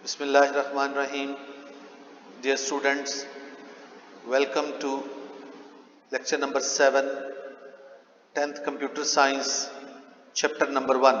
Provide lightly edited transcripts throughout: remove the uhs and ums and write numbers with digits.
Bismillahirrahmanirrahim. Dear students, welcome to lecture number 7, 10th Computer Science, chapter number 1.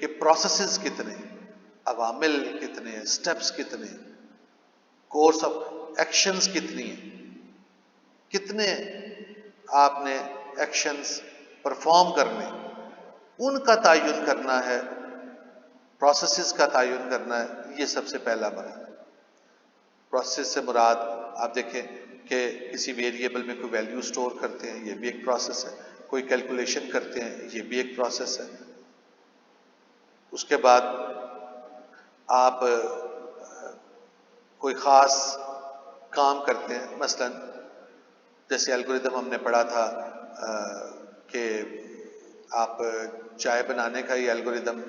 کہ processes کتنے، عوامل کتنے، steps کتنے، کورس آف ایکشنز کتنی ہیں، کتنے آپ نے ایکشنز پرفارم کرنے، ان کا تعین کرنا ہے، پروسیسز کا تعین کرنا ہے. یہ سب سے پہلا مرحلہ. پروسیس سے مراد آپ دیکھیں کہ کسی ویریبل میں کوئی ویلیو سٹور کرتے ہیں، یہ بھی ایک پروسیس ہے. کوئی کیلکولیشن کرتے ہیں، یہ بھی ایک پروسیس ہے. اس کے بعد آپ کوئی خاص کام کرتے ہیں، مثلا جیسے الگوریدم ہم نے پڑھا تھا کہ آپ چائے بنانے کا یہ الگوریدم،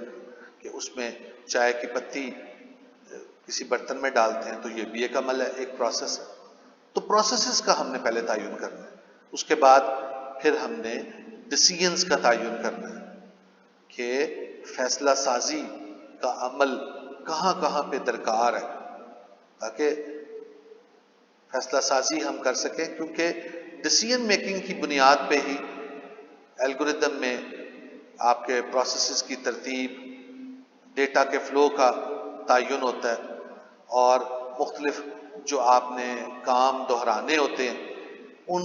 کہ اس میں چائے کی پتی کسی برتن میں ڈالتے ہیں، تو یہ بھی ایک عمل ہے، ایک پروسیس ہے. تو پروسیسز کا ہم نے پہلے تعین کرنا ہے. اس کے بعد پھر ہم نے ڈیسیژنز کا تعین کرنا ہے کہ فیصلہ سازی کا عمل کہاں کہاں پہ درکار ہے، تاکہ فیصلہ سازی ہم کر سکیں. کیونکہ ڈیسیژن میکنگ کی بنیاد پہ ہی الگوریدم میں آپ کے پروسیسز کی ترتیب، ڈیٹا کے فلو کا تعین ہوتا ہے، اور مختلف جو آپ نے کام دہرانے ہوتے ہیں ان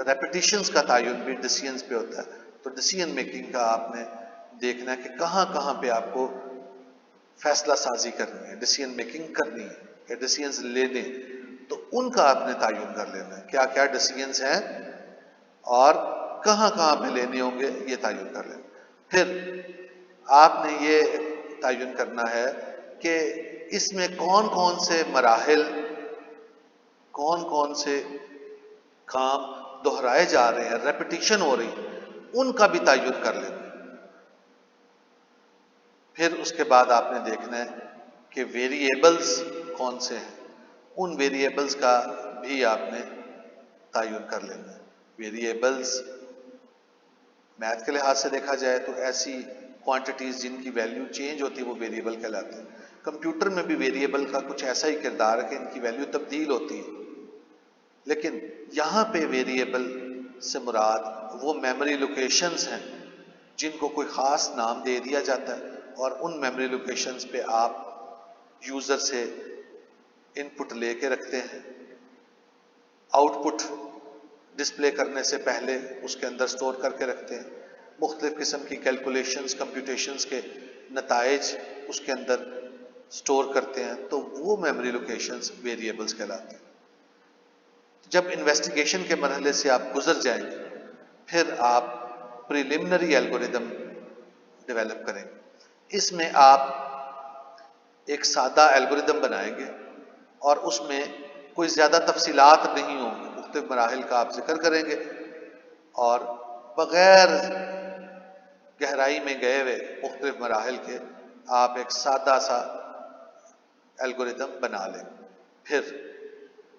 ریپیٹیشنز کا تعین بھی ڈیسیژنز پہ ہوتا ہے. تو ڈیسیژن میکنگ کا آپ نے دیکھنا ہے کہ کہاں کہاں پہ آپ کو فیصلہ سازی کرنی ہے، ڈیسیژن میکنگ کرنی ہے، کہ ڈیسیژنز لینے، تو ان کا آپ نے تعین کر لینا ہے، کیا کیا ڈیسیژنز ہیں اور کہاں کہاں پہ لینے ہوں گے، یہ تعین کر لینا. پھر آپ نے یہ تعین کرنا ہے کہ اس میں کون کون سے مراحل، کون کون سے کام دہرائے جا رہے ہیں، ریپیٹیشن ہو رہی ہے، ان کا بھی تعین کر لینا. پھر اس کے بعد آپ نے دیکھنا ہے کہ ویریبلز کون سے ہیں، ان ویریبلز کا بھی آپ نے تعین کر لینا ہے. ویریبلز میتھ کے لحاظ سے دیکھا جائے تو ایسی کوانٹیٹیز جن کی ویلیو چینج ہوتی ہے وہ ویریبل کہلاتے ہیں. کمپیوٹر میں بھی ویریبل کا کچھ ایسا ہی کردار ہے کہ ان کی ویلیو تبدیل ہوتی ہے. لیکن یہاں پہ ویریبل سے مراد وہ میموری لوکیشنز ہیں جن کو کوئی خاص نام دے دیا جاتا ہے، اور ان میموری لوکیشنز پہ آپ یوزر سے ان پٹ لے کے رکھتے ہیں. آؤٹ پٹ ڈسپلے کرنے سے پہلے اس کے اندر سٹور کر کے رکھتے ہیں. مختلف قسم کی کیلکولیشنز، کمپیوٹیشنز کے نتائج اس کے اندر سٹور کرتے ہیں. تو وہ میموری لوکیشنز ویریبلز کہلاتے ہیں. جب انویسٹیگیشن کے مرحلے سے آپ گزر جائیں گے، پھر آپ پریلیمنری الگوریدم ڈیولپ کریں گے. اس میں آپ ایک سادہ الگوریدم بنائیں گے اور اس میں کوئی زیادہ تفصیلات نہیں ہوں گی، مختلف مراحل کا آپ ذکر کریں گے اور بغیر گہرائی میں گئے ہوئے مختلف مراحل کے آپ ایک سادہ سا الگوریدم بنا لیں. پھر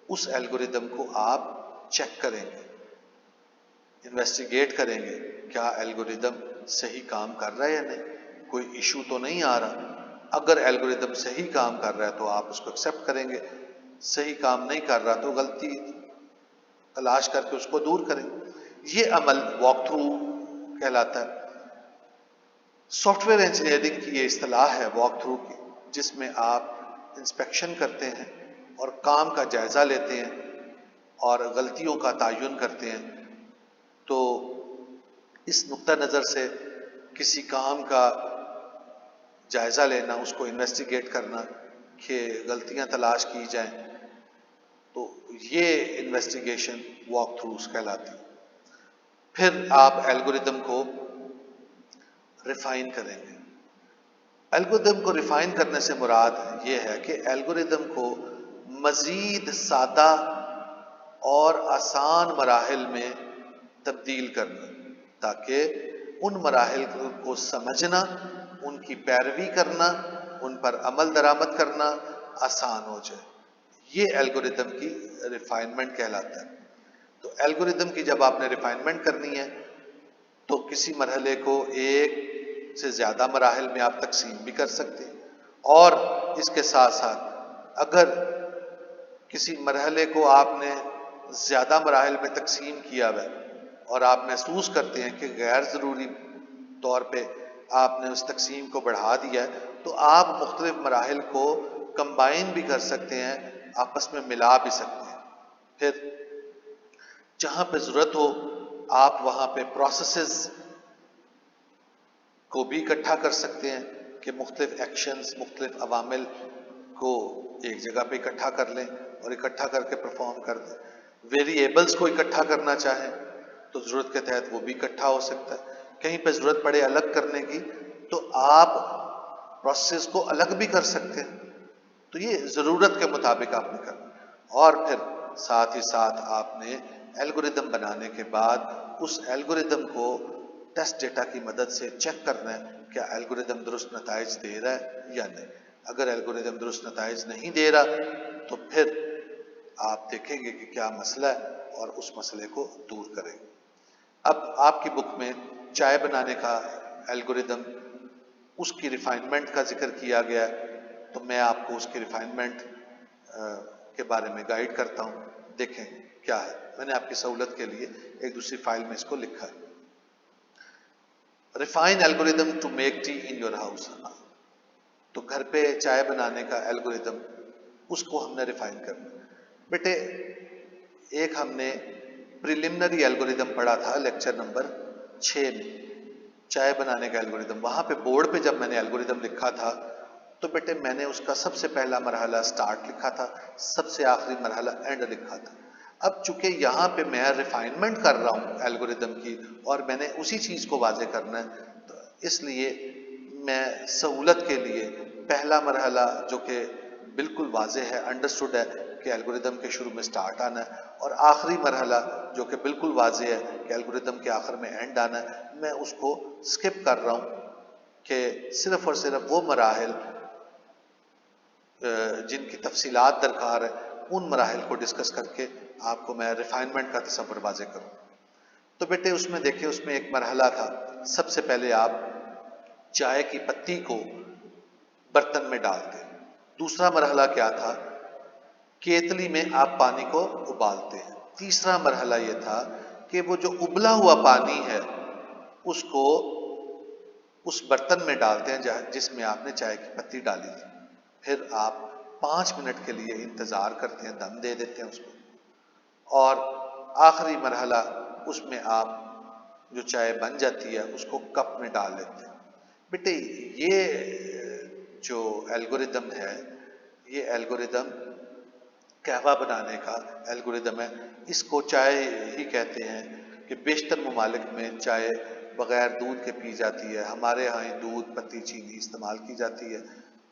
اس الگوریدم کو آپ چیک کریں گے، انویسٹیگیٹ کریں گے، کیا الگوریدم صحیح کام کر رہا ہے یا نہیں، کوئی ایشو تو نہیں آ رہا. اگر الگوریدم صحیح کام کر رہا ہے تو آپ اس کو ایکسیپٹ کریں گے، صحیح کام نہیں کر رہا تو غلطی تلاش کر کے اس کو دور کریں گے. یہ عمل واک تھرو کہلاتا ہے. سافٹ ویئر انجینئرنگ کی یہ اصطلاح ہے واک تھرو کی، جس میں آپ انسپیکشن کرتے ہیں اور کام کا جائزہ لیتے ہیں اور غلطیوں کا تعین کرتے ہیں. تو اس نقطہ نظر سے کسی کام کا جائزہ لینا، اس کو انویسٹیگیٹ کرنا کہ غلطیاں تلاش کی جائیں، تو یہ انویسٹیگیشن واک تھروز کہلاتی ہے. پھر آپ الگوریدم کو ریفائن کریں گے. الگوریدم کو ریفائن کرنے سے مراد یہ ہے کہ الگوریدم کو مزید سادہ اور آسان مراحل میں تبدیل کرنا، تاکہ ان مراحل کو سمجھنا، ان کی پیروی کرنا، ان پر عمل درآمد کرنا آسان ہو جائے. یہ الگوریدم کی ریفائنمنٹ کہلاتا ہے. تو الگوریدم کی جب آپ نے ریفائنمنٹ کرنی ہے تو کسی مرحلے کو ایک سے زیادہ مراحل میں آپ تقسیم بھی کر سکتے ہیں، اور اس کے ساتھ ساتھ اگر کسی مرحلے کو آپ نے زیادہ مراحل میں تقسیم کیا ہوا ہے اور آپ محسوس کرتے ہیں کہ غیر ضروری طور پہ آپ نے اس تقسیم کو بڑھا دیا ہے تو آپ مختلف مراحل کو کمبائن بھی کر سکتے ہیں، آپس میں ملا بھی سکتے ہیں. پھر جہاں پہ ضرورت ہو آپ وہاں پہ پروسیسز کو بھی اکٹھا کر سکتے ہیں کہ مختلف ایکشنز، مختلف عوامل کو ایک جگہ پہ اکٹھا کر لیں اور اکٹھا کر کے پرفارم کر دیں. ویریبلز کو اکٹھا کرنا چاہیں تو ضرورت کے تحت وہ بھی اکٹھا ہو سکتا ہے. کہیں پہ ضرورت پڑے الگ کرنے کی تو آپ پروسیس کو الگ بھی کر سکتے ہیں. تو یہ ضرورت کے مطابق آپ نے کرنا. اور پھر ساتھ ہی ساتھ آپ نے الگوریدم بنانے کے بعد اس الگوریدم کو ٹیسٹ ڈیٹا کی مدد سے چیک کرنا ہے کیا الگوریدم درست نتائج دے رہا ہے یا نہیں. اگر الگوریدم درست نتائج نہیں دے رہا تو پھر آپ دیکھیں گے کہ کیا مسئلہ ہے اور اس مسئلے کو دور کریں گے. اب آپ کی بک میں چائے بنانے کا الگوریدم، اس کی ریفائنمنٹ کا ذکر کیا گیا ہے، تو میں آپ کو اس کی ریفائنمنٹ کے بارے میں گائیڈ کرتا ہوں. دیکھیں کیا ہے. میں نے آپ کی سہولت کے لیے ایک دوسری فائل میں اس کو لکھا ہے. Refine algorithm to make tea in your house. تو گھر پہ چائے بنانے کا الگوریدم، اس کو ہم نے ریفائن کرنا. بیٹے ایک ہم نے پریلیمنری الگوریدم پڑھا تھا لیکچر نمبر 6 میں، چائے بنانے کا الگوریدم. وہاں پہ بورڈ پہ جب میں نے الگوریدم لکھا تھا تو بیٹے میں نے اس کا سب سے پہلا مرحلہ سٹارٹ لکھا تھا، سب سے آخری مرحلہ اینڈ لکھا تھا. اب چونکہ یہاں پہ میں ریفائنمنٹ کر رہا ہوں الگوریدم کی اور میں نے اسی چیز کو واضح کرنا ہے، تو اس لیے میں سہولت کے لیے پہلا مرحلہ جو کہ بالکل واضح ہے، انڈرسٹوڈ ہے کہ الگوریدم کے شروع میں سٹارٹ آنا ہے، اور آخری مرحلہ جو کہ بالکل واضح ہے کہ الگوریدم کے آخر میں اینڈ آنا ہے، میں اس کو سکپ کر رہا ہوں کہ صرف اور صرف وہ مراحل جن کی تفصیلات درکار ہے ان مراحل کو ڈسکس کر کے آپ کو میں ریفائنمنٹ کا تصور واضح کروں. تو بیٹے اس میں دیکھیں، اس میں ایک مرحلہ تھا، سب سے پہلے آپ چائے کی پتی کو برتن میں ڈالتے. دوسرا مرحلہ کیا تھا؟ کیتلی میں آپ پانی کو ابالتے ہیں. تیسرا مرحلہ یہ تھا کہ وہ جو ابلا ہوا پانی ہے اس کو اس برتن میں ڈالتے ہیں جس میں آپ نے چائے کی پتی ڈالی تھی. پھر آپ 5 منٹ کے لیے انتظار کرتے ہیں، دم دے دیتے ہیں اس کو. اور آخری مرحلہ اس میں آپ جو چائے بن جاتی ہے اس کو کپ میں ڈال لیتے ہیں. بیٹے یہ جو الگوریدم ہے، یہ الگوریدم قہوہ بنانے کا الگوریدم ہے. اس کو چائے ہی کہتے ہیں کہ بیشتر ممالک میں چائے بغیر دودھ کے پی جاتی ہے. ہمارے ہاں دودھ، پتی، چینی استعمال کی جاتی ہے.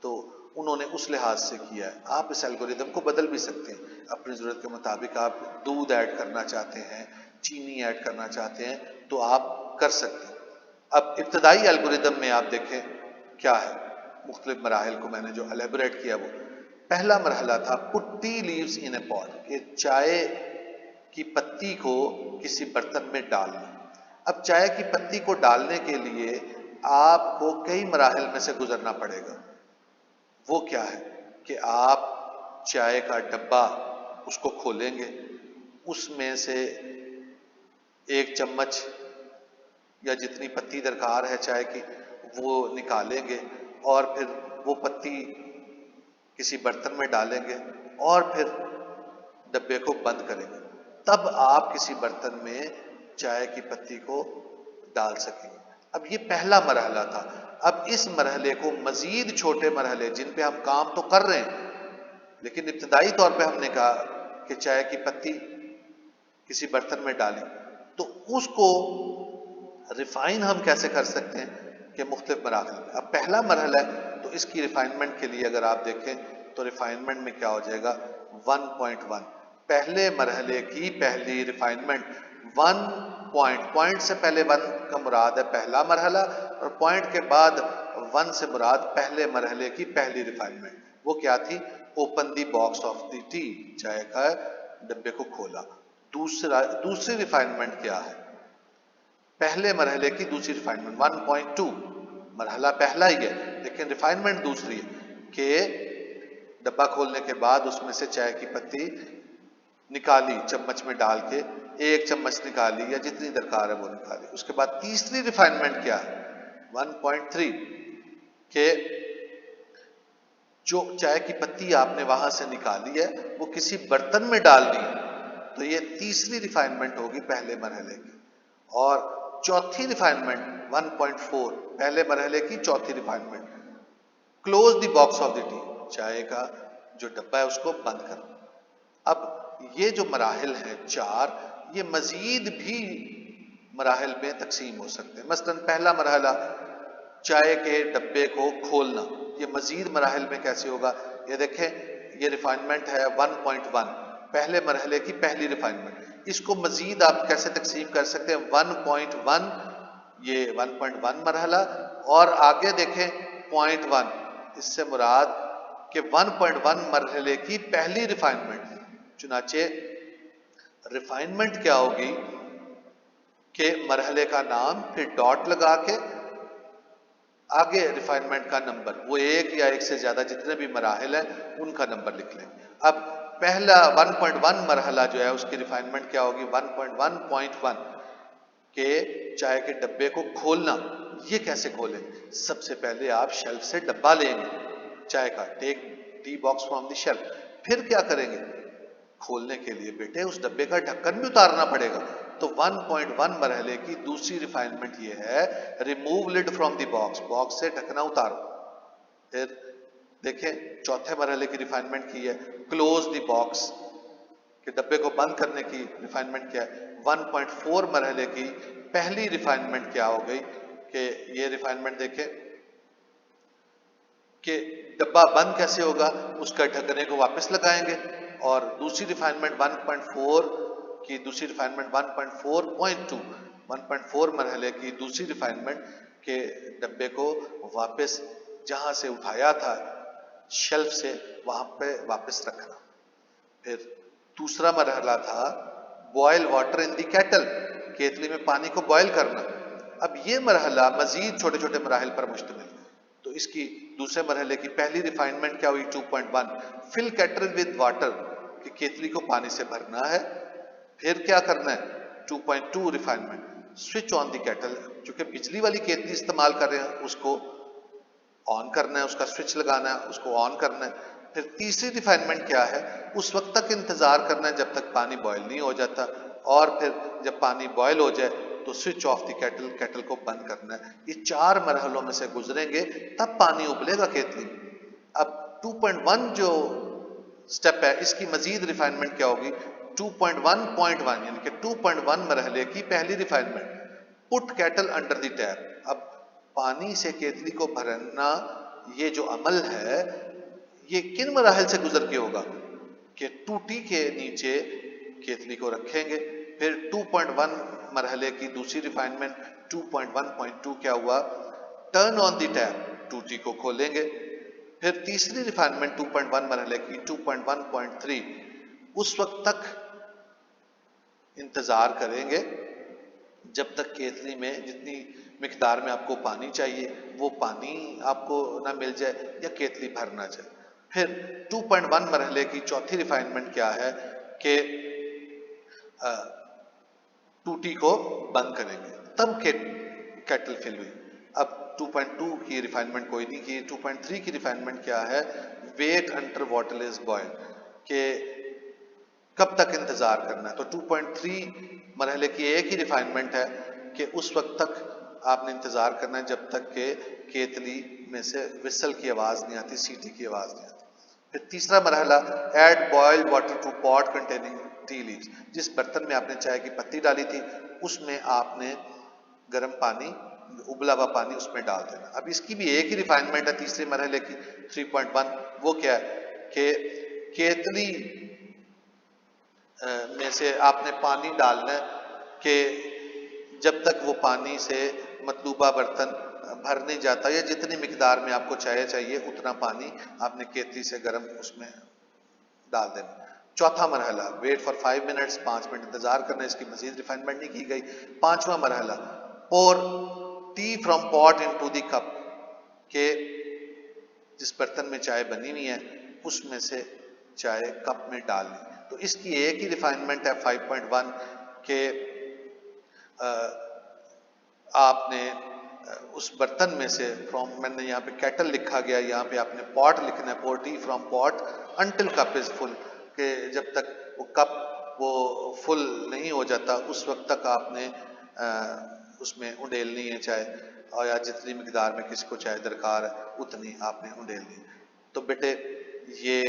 تو انہوں نے اس لحاظ سے کیا ہے. آپ اس الگوریدم کو بدل بھی سکتے ہیں اپنی ضرورت کے مطابق. آپ دودھ ایڈ کرنا چاہتے ہیں، چینی ایڈ کرنا چاہتے ہیں تو آپ کر سکتے ہیں. اب ابتدائی الگوریدم میں آپ دیکھیں کیا ہے. مختلف مراحل کو میں نے جو الیبوریٹ کیا، وہ پہلا مرحلہ تھا پٹ ٹی لیوز ان اے پاٹ، کہ چائے کی پتی کو کسی برتن میں ڈالنا. اب چائے کی پتی کو ڈالنے کے لیے آپ کو کئی مراحل میں سے گزرنا پڑے گا. وہ کیا ہے کہ آپ چائے کا ڈبہ اس کو کھولیں گے، اس میں سے 1 چمچ یا جتنی پتی درکار ہے چائے کی وہ نکالیں گے، اور پھر وہ پتی کسی برتن میں ڈالیں گے اور پھر ڈبے کو بند کریں گے. تب آپ کسی برتن میں چائے کی پتی کو ڈال سکیں گے. اب یہ پہلا مرحلہ تھا. اب اس مرحلے کو مزید چھوٹے مرحلے جن پہ ہم کام تو کر رہے ہیں، لیکن ابتدائی طور پہ ہم نے کہا کہ چائے کی پتی کسی برتن میں ڈالی، تو اس کو ریفائن ہم کیسے کر سکتے ہیں کہ مختلف مراحل میں. اب پہلا مرحلہ ہے تو اس کی ریفائنمنٹ کے لیے اگر آپ دیکھیں تو ریفائنمنٹ میں کیا ہو جائے گا؟ 1.1. پہلے مرحلے کی پہلی ریفائنمنٹ 1 پوائنٹ سے پہلے 1 کا مراد ہے پہلا مرحلہ، اور پوائنٹ کے بعد 1 سے مراد پہلے مرحلے کی پہلی ریفائنمنٹ. وہ کیا تھی؟ Open the box of the tea, چائے کا ڈبے کو کھولا. دوسری ریفائنمنٹ کیا ہے؟ پہلے مرحلے کی دوسری ریفائنمنٹ 1.2. مرحلہ پہلا ہی ہے لیکن ریفائنمنٹ دوسری ہے کہ ڈبہ کھولنے کے بعد اس میں سے چائے کی پتی نکالی چمچ میں ڈال کے، 1 چمچ نکالی یا جتنی درکار ہے وہ نکالی. اس کے بعد تیسری ریفائنمنٹ کیا ہے؟ 1.3 کہ جو چائے کی پتی آپ نے وہاں سے نکالی ہے وہ کسی برتن میں ڈالنی ہے، تو یہ تیسری ریفائنمنٹ ہوگی پہلے مرحلے کی. اور چوتھی ریفائنمنٹ 1.4 پہلے مرحلے کی چوتھی refinement, close the box of the tea, چائے کا جو ڈبہ ہے اس کو بند کرنا. اب یہ جو مراحل ہیں چار، یہ مزید بھی مراحل میں تقسیم ہو سکتے ہیں. مثلا پہلا مرحلہ چائے کے ڈبے کو کھولنا، یہ مزید مراحل میں کیسے ہوگا؟ یہ دیکھیں یہ ریفائنمنٹ ہے 1.1 پہلے مرحلے کی پہلی ریفائنمنٹ. اس کو مزید آپ کیسے تقسیم کر سکتے ہیں؟ 1.1 یہ 1.1 مرحلہ، اور آگے دیکھیں 0.1، اس سے مراد کہ 1.1 مرحلے کی پہلی ریفائنمنٹ. چنانچہ ریفائنمنٹ کیا ہوگی کہ مرحلے کا نام پھر ڈاٹ لگا کے آگے ریفائنمنٹ کا نمبر، وہ ایک یا ایک سے زیادہ جتنے بھی مراحل ہیں ان کا نمبر لکھ لیں. اب پہلا 1.1 مرحلہ جو ہے اس کی ریفائنمنٹ کیا ہوگی؟ 1.1.1 کہ چائے کے ڈبے کو کھولنا. یہ کیسے کھولیں؟ سب سے پہلے آپ شیلف سے ڈبہ لیں گے چائے کا، take tea box from the shelf. پھر کیا کریں گے؟ کھولنے کے لیے بیٹے اس ڈبے کا ڈھکن بھی اتارنا پڑے گا. تو 1.1 مرحلے کی دوسری ریفائنمنٹ یہ ہے remove lid from the box, box سے ڈھکنا اتارو. پھر دیکھیں چوتھے مرحلے کی ریفائنمنٹ کی ہے کلوز دی باکس، کہ ڈبے کو بند کرنے کی ریفائنمنٹ کیا ہے. 1.4 مرحلے کی پہلی ریفائنمنٹ کیا ہو گئی کہ یہ ریفائنمنٹ دیکھیں کہ ڈبہ بند کیسے ہوگا؟ اس کا ڈھکنے کو واپس لگائیں گے. اور دوسری ریفائنمنٹ 1.4 کی دوسری ریفائنمنٹ 1.4.2 1.4 مرحلے کی دوسری ریفائنمنٹ کہ ڈبے کو واپس جہاں سے اٹھایا تھا شیلف سے وہاں پہ واپس رکھنا. پھر دوسرا مرحلہ تھا boil water in the kettle, کیتلی میں پانی کو بوائل کرنا. اب یہ مرحلہ مزید چھوٹے چھوٹے مراحل پر مشتمل، تو اس کی دوسرے مرحلے کی پہلی ریفائنمنٹ کیا ہوئی؟ 2.1 فل کیٹل ود واٹر، کہ کیتلی کو پانی سے بھرنا ہے. پھر کیا کرنا ہے؟ 2.2 refinement switch on the kettle, چونکہ بجلی والی کیتلی استعمال کر رہے ہیں اس کو آن کرنا ہے، اس کا سوئچ لگانا ہے، اس کو آن کرنا ہے. پھر تیسری ریفائنمنٹ کیا ہے؟ اس وقت تک انتظار کرنا ہے جب تک پانی بوائل نہیں ہو جاتا، اور پھر جب پانی بوائل ہو جائے تو switch off the kettle, kettle کو بند کرنا ہے. یہ چار مرحلوں میں سے گزریں گے تب پانی ابلے گا کیتلی. اب 2.1 جو سٹیپ ہے اس کی مزید ریفائنمنٹ کیا ہوگی؟ 2.1.1 یعنی کہ 2.1 مرحلے کی پہلی refinement put kettle under the tap. اب پانی سے کیتلی کو بھرنا یہ جو عمل ہے یہ کن مراحل سے گزر کے ہوگا؟ کہ ٹوٹی کے نیچے کیتلی کو رکھیں گے. پھر 2.1 مرحلے کی دوسری ریفائنمنٹ 2.1.2 کیا ہوا؟ ٹرن آن دی ٹیپ، ٹوٹی کو کھولیں گے. پھر تیسری ریفائنمنٹ 2.1 مرحلے کی 2.1.3 اس وقت تک انتظار کریں گے جب تک کیتلی میں جتنی مقدار میں آپ کو پانی چاہیے وہ پانی آپ کو نہ مل جائے یا کیتلی بھر نہ جائے. پھر 2.1 مرحلے کی چوتھی ریفائنمنٹ کیا ہے کہ ٹوٹی کو بند کریں گے تب کیٹل فل ہوئی. اب 2.2 کی ریفائنمنٹ کوئی نہیں کی. 2.3 کی ریفائنمنٹ کیا ہے؟ Wait until water is boil, کہ کب تک انتظار کرنا ہے. تو 2.3 مرحلے کی ایک ہی ریفائنمنٹ ہے کہ اس وقت تک آپ نے انتظار کرنا ہے جب تک کہ کیتلی میں سے وسل کی آواز نہیں آتی، سیٹی کی آواز نہیں آتی. پھر تیسرا مرحلہ ایڈ بوائلڈ واٹر ٹو پاٹ کنٹیننگ ٹی لیوز، جس برتن میں آپ نے چائے کی پتی ڈالی تھی اس میں آپ نے گرم پانی، ابلا ہوا پانی اس میں ڈال دینا. اب اس کی بھی ایک ہی ریفائنمنٹ ہے تیسرے مرحلے کی 3.1، وہ کیا ہے کہ کیتلی میں سے آپ نے پانی ڈالنا ہے کہ جب تک وہ پانی سے مطلوبہ برتن بھر نہیں جاتا یا جتنی مقدار میں آپ کو چائے چاہیے اتنا پانی آپ نے کیتلی سے گرم اس میں ڈال دینا. چوتھا مرحلہ ویٹ فار 5 منٹس، 5 منٹ انتظار کرنا، اس کی مزید ریفائنمنٹ نہیں کی گئی. پانچواں مرحلہ پور ٹی فرام پاٹ انٹو دی کپ، کہ جس برتن میں چائے بنی ہوئی ہے اس میں سے چائے کپ میں ڈالنی. تو اس کی ایک ہی ریفائنمنٹ ہے 5.1 کہ آپ نے اس برتن میں سے میں نے یہاں پہ کیٹل لکھا گیا، یہاں پہ آپ نے پاٹ لکھنا ہے، پورٹی فرام پاٹ انٹل کپ از فل، کہ جب تک وہ کپ وہ فل نہیں ہو جاتا اس وقت تک آپ نے اس میں انڈیلنی ہے چائے، اور یا جتنی مقدار میں کسی کو چائے درکار ہے اتنی آپ نے انڈیلنی ہے۔ تو بیٹے یہ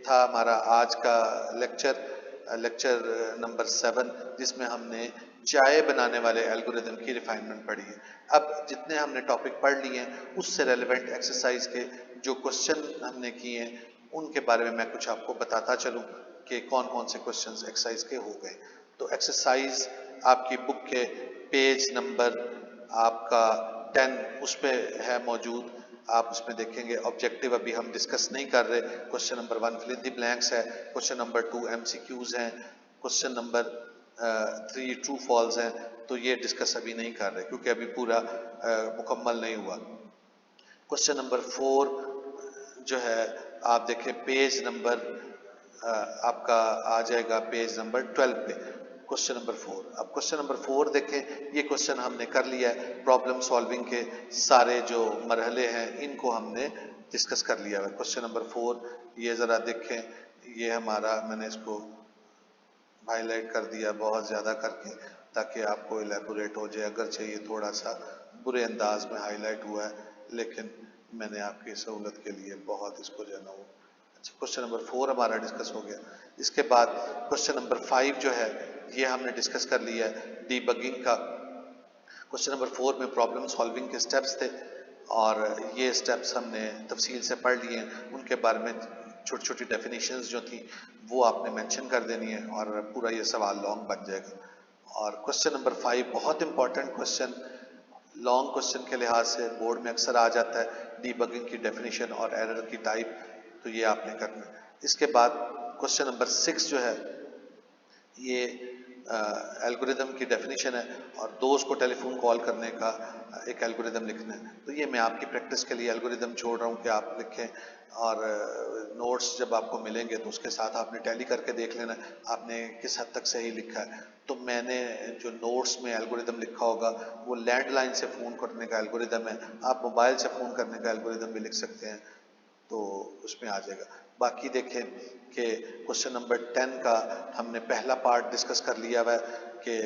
تھا ہمارا آج کا لیکچر نمبر 7، جس میں ہم نے چائے بنانے والے الگوریدم کی ریفائنمنٹ پڑھی ہے۔ اب جتنے ہم نے ٹاپک پڑھ لیے ہیں اس سے ریلیونٹ ایکسرسائز کے جو کوشچن ہم نے کیے ہیں ان کے بارے میں کچھ آپ کو بتاتا چلوں کہ کون کون سے کوشچنز ایکسرسائز کے ہو گئے۔ تو ایکسرسائز آپ کی بک کے پیج نمبر آپ کا 10 اس پہ ہے موجود، آپ اس میں دیکھیں گے۔ آبجیکٹیو ابھی ہم ڈسکس نہیں کر رہے۔ کوشچن نمبر 1 فل ان دی بلینکس ہے، کوشچن نمبر 2 MCQs ہیں، کوشچن نمبر 3 ٹرو فالز ہیں، تو یہ ڈسکس ابھی نہیں کر رہے کیونکہ ابھی پورا مکمل نہیں ہوا۔ کوشچن نمبر 4 جو ہے آپ دیکھیں پیج نمبر آپ کا آ جائے گا پیج نمبر 12 پہ، کوشچن نمبر 4۔ اب کوشچن نمبر 4 دیکھیں، یہ کوشچن ہم نے کر لیا ہے، پرابلم سالونگ کے سارے جو مرحلے ہیں ان کو ہم نے ڈسکس کر لیا ہے۔ کوشچن نمبر 4 یہ ذرا دیکھیں، یہ ہمارا میں نے اس کو ہائی لائٹ کر دیا بہت زیادہ کر کے تاکہ آپ کو الیبوریٹ ہو جائے، اگرچہ یہ تھوڑا سا برے انداز میں ہائی لائٹ ہوا ہے لیکن میں نے آپ کی سہولت کے لیے بہت اس کو جو ہے نا وہ اچھا۔ کوشچن نمبر 4 ہمارا ڈسکس ہو گیا۔ اس کے بعد کوشچن نمبر 5 جو ہے یہ ہم نے ڈسکس کر لیا ہے ڈی بگنگ کا۔ کوشچن نمبر 4 میں پرابلم سالونگ کے سٹیپس تھے اور یہ سٹیپس ہم نے تفصیل سے پڑھ لیے ہیں، ان کے بارے میں چھوٹی چھوٹی ڈیفینیشنز جو تھیں وہ آپ نے مینشن کر دینی ہے اور پورا یہ سوال لانگ بن جائے گا۔ اور کوشچن نمبر 5 بہت امپورٹنٹ کوشچن، لانگ کوشچن کے لحاظ سے بورڈ میں اکثر آ جاتا ہے، ڈی بگنگ کی ڈیفینیشن اور ایرر کی ٹائپ، تو یہ آپ نے کرنا ہے۔ اس کے بعد کوشچن نمبر 6 جو ہے یہ الگوریدم کی ڈیفینیشن ہے اور دوست کو ٹیلی فون کال کرنے کا ایک الگوریدم لکھنا ہے۔ تو یہ میں آپ کی پریکٹس کے لیے الگوریدم چھوڑ رہا ہوں کہ آپ لکھیں، اور نوٹس جب آپ کو ملیں گے تو اس کے ساتھ آپ نے ٹیلی کر کے دیکھ لینا آپ نے کس حد تک صحیح لکھا ہے۔ تو میں نے جو نوٹس میں الگوریدم لکھا ہوگا وہ لینڈ لائن سے فون کرنے کا الگوریدم ہے، آپ موبائل سے فون کرنے کا الگوریدم بھی لکھ سکتے ہیں، تو اس میں آ جائے گا۔ باقی دیکھیں کہ کوشچن نمبر 10 کا ہم نے پہلا پارٹ ڈسکس کر لیا ہوا ہے کہ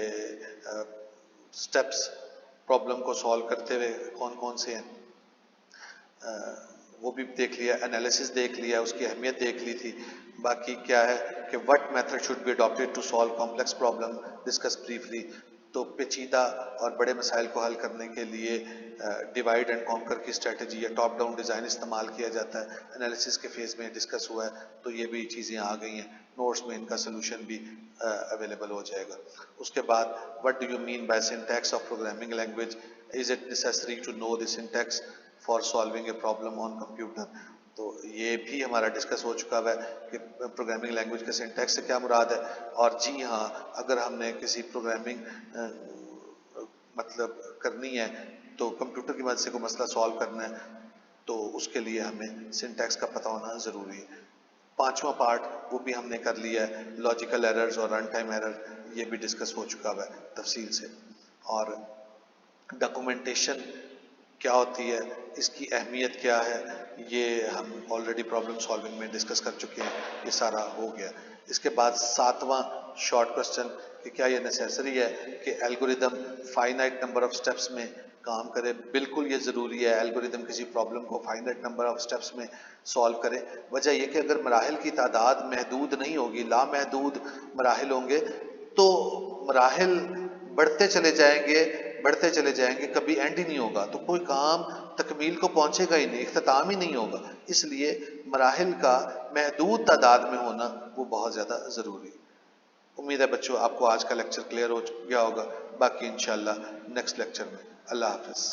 سٹیپس پرابلم کو سالو کرتے ہوئے کون کون سے ہیں، وہ بھی دیکھ لیا، انالیسس دیکھ لیا، اس کی اہمیت دیکھ لی تھی۔ باقی کیا ہے کہ what method should be adapted to solve complex problem discuss briefly, تو پیچیدہ اور بڑے مسائل کو حل کرنے کے لیے ڈیوائڈ اینڈ کانکر کی اسٹریٹجی یا ٹاپ ڈاؤن ڈیزائن استعمال کیا جاتا ہے، انالیسس کے فیز میں ڈسکس ہوا ہے، تو یہ بھی چیزیں آ گئی ہیں، نوٹس میں ان کا سلوشن بھی اویلیبل ہو جائے گا۔ اس کے بعد what do you mean by syntax of programming language, is it necessary to know the syntax for solving a problem on computer, تو یہ بھی ہمارا ڈسکس ہو چکا ہوا ہے کہ پروگرامنگ لینگویج کے سنٹیکس سے کیا مراد ہے، اور جی ہاں اگر ہم نے کسی پروگرامنگ مطلب کرنی ہے تو کمپیوٹر کی مدد سے کوئی مسئلہ سالو کرنا ہے تو اس کے لیے ہمیں سنٹیکس کا پتہ ہونا ضروری ہے۔ 5واں پارٹ وہ بھی ہم نے کر لیا ہے، لاجیکل ایررز اور رن ٹائم ایرر، یہ بھی ڈسکس ہو چکا ہوا ہے تفصیل سے۔ اور ڈاکومنٹیشن کیا ہوتی ہے، اس کی اہمیت کیا ہے، یہ ہم آلریڈی پرابلم سالونگ میں ڈسکس کر چکے ہیں، یہ سارا ہو گیا۔ اس کے بعد 7واں شارٹ کوسچن کہ کیا یہ نیسیسری ہے کہ algorithm finite number of steps میں کام کرے؟ بالکل یہ ضروری ہے الگوریدم کسی پرابلم کو فائنائٹ نمبر آف سٹیپس میں سالو کرے۔ وجہ یہ کہ اگر مراحل کی تعداد محدود نہیں ہوگی، لامحدود مراحل ہوں گے تو مراحل بڑھتے چلے جائیں گے، کبھی اینڈ ہی نہیں ہوگا، تو کوئی کام تکمیل کو پہنچے گا ہی نہیں، اختتام ہی نہیں ہوگا۔ اس لیے مراحل کا محدود تعداد میں ہونا وہ بہت زیادہ ضروری ہے۔ امید ہے بچوں آپ کو آج کا لیکچر کلیئر ہو گیا ہوگا، باقی انشاءاللہ نیکسٹ لیکچر میں۔ اللہ حافظ۔